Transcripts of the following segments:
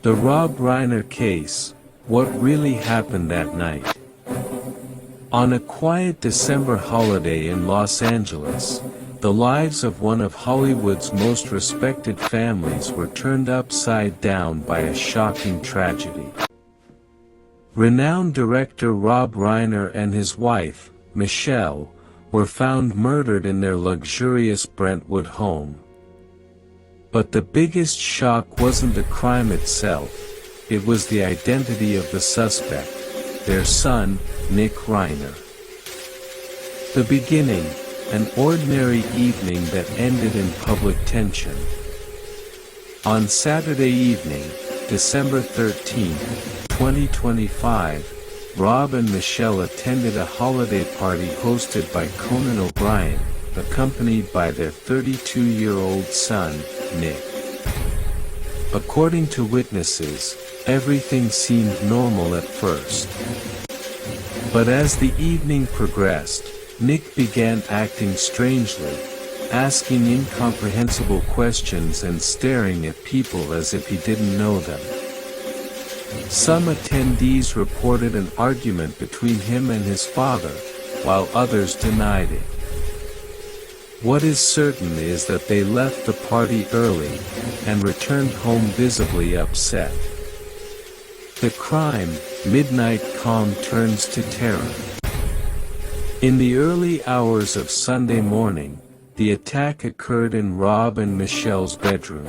The Rob Reiner Case, What Really Happened That Night. On a quiet December holiday in Los Angeles, the lives of one of Hollywood's most respected families were turned upside down by a shocking tragedy. Renowned director Rob Reiner and his wife, Michelle, were found murdered in their luxurious Brentwood home. But the biggest shock wasn't the crime itself, it was the identity of the suspect, their son, Nick Reiner. The beginning, an ordinary evening that ended in public tension. On Saturday evening, December 13, 2025, Rob and Michelle attended a holiday party hosted by Conan O'Brien, accompanied by their 32-year-old son, Nick. According to witnesses, everything seemed normal at first. But as the evening progressed, Nick began acting strangely, asking incomprehensible questions and staring at people as if he didn't know them. Some attendees reported an argument between him and his father, while others denied it. What is certain is that they left the party early, and returned home visibly upset. The crime, midnight calm turns to terror. In the early hours of Sunday morning, the attack occurred in Rob and Michelle's bedroom.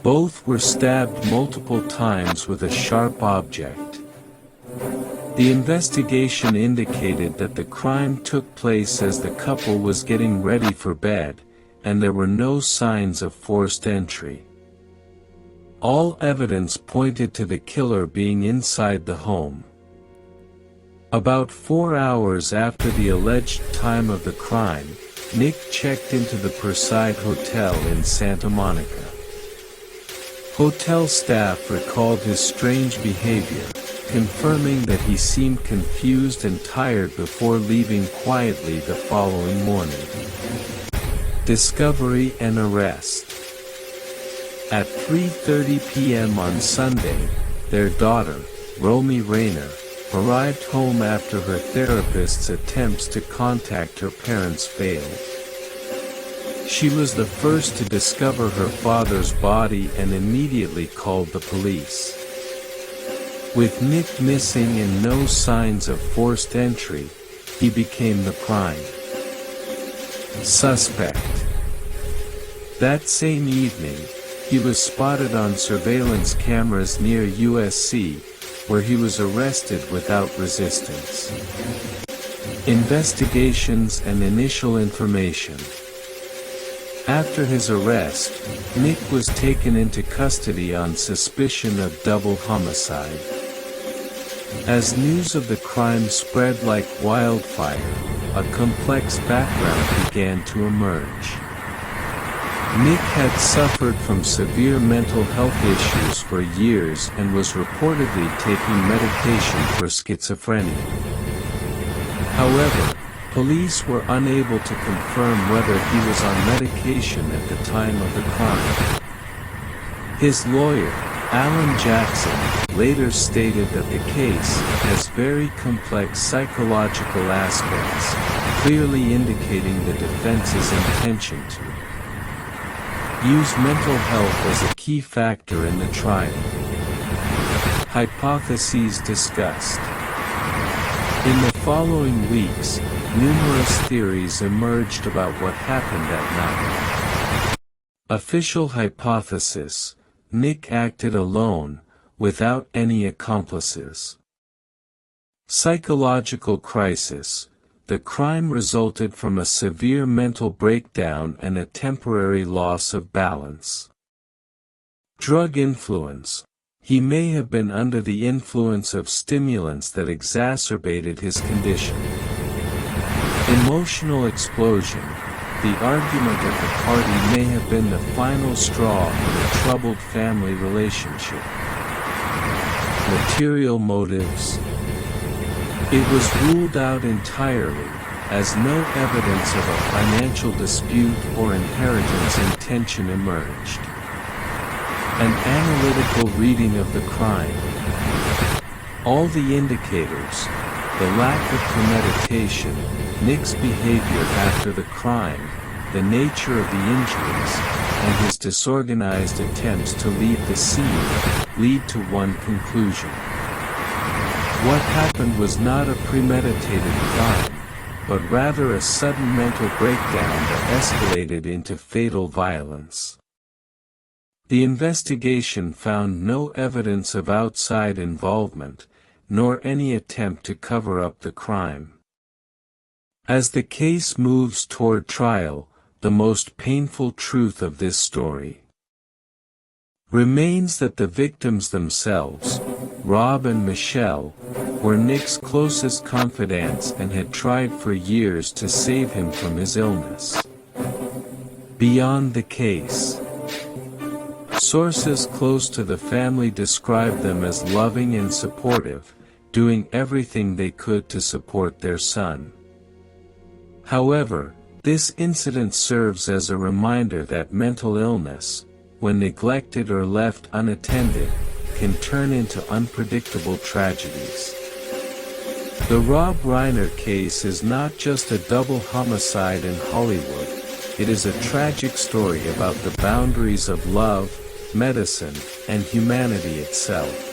Both were stabbed multiple times with a sharp object. The investigation indicated that the crime took place as the couple was getting ready for bed, and there were no signs of forced entry. All evidence pointed to the killer being inside the home. About 4 hours after the alleged time of the crime, Nick checked into the Perside Hotel in Santa Monica. Hotel staff recalled his strange behavior, confirming that he seemed confused and tired before leaving quietly the following morning. Discovery and arrest. At 3:30 p.m. on Sunday, their daughter, Romy Reiner, arrived home after her therapist's attempts to contact her parents failed. She was the first to discover her father's body and immediately called the police. With Nick missing and no signs of forced entry, he became the prime suspect. That same evening, he was spotted on surveillance cameras near USC, where he was arrested without resistance. Investigations and initial information. After his arrest, Nick was taken into custody on suspicion of double homicide. As news of the crime spread like wildfire, a complex background began to emerge. Nick had suffered from severe mental health issues for years and was reportedly taking medication for schizophrenia. However, police were unable to confirm whether he was on medication at the time of the crime. His lawyer, Alan Jackson, later stated that the case has very complex psychological aspects, clearly indicating the defense's intention to use mental health as a key factor in the trial. Hypotheses discussed. In the following weeks, numerous theories emerged about what happened that night. Official hypothesis: Nick acted alone, without any accomplices. Psychological crisis: the crime resulted from a severe mental breakdown and a temporary loss of balance. Drug influence: he may have been under the influence of stimulants that exacerbated his condition. Emotional explosion: the argument at the party may have been the final straw in a troubled family relationship. Material motives: it was ruled out entirely, as no evidence of a financial dispute or inheritance intention emerged. An analytical reading of the crime. All the indicators, the lack of premeditation, Nick's behavior after the crime, the nature of the injuries, and his disorganized attempts to leave the scene, lead to one conclusion. What happened was not a premeditated crime, but rather a sudden mental breakdown that escalated into fatal violence. The investigation found no evidence of outside involvement, nor any attempt to cover up the crime. As the case moves toward trial, the most painful truth of this story remains that the victims themselves, Rob and Michelle, were Nick's closest confidants and had tried for years to save him from his illness. Beyond the case, sources close to the family described them as loving and supportive, doing everything they could to support their son. However, this incident serves as a reminder that mental illness, when neglected or left unattended, can turn into unpredictable tragedies. The Rob Reiner case is not just a double homicide in Hollywood, it is a tragic story about the boundaries of love, medicine, and humanity itself.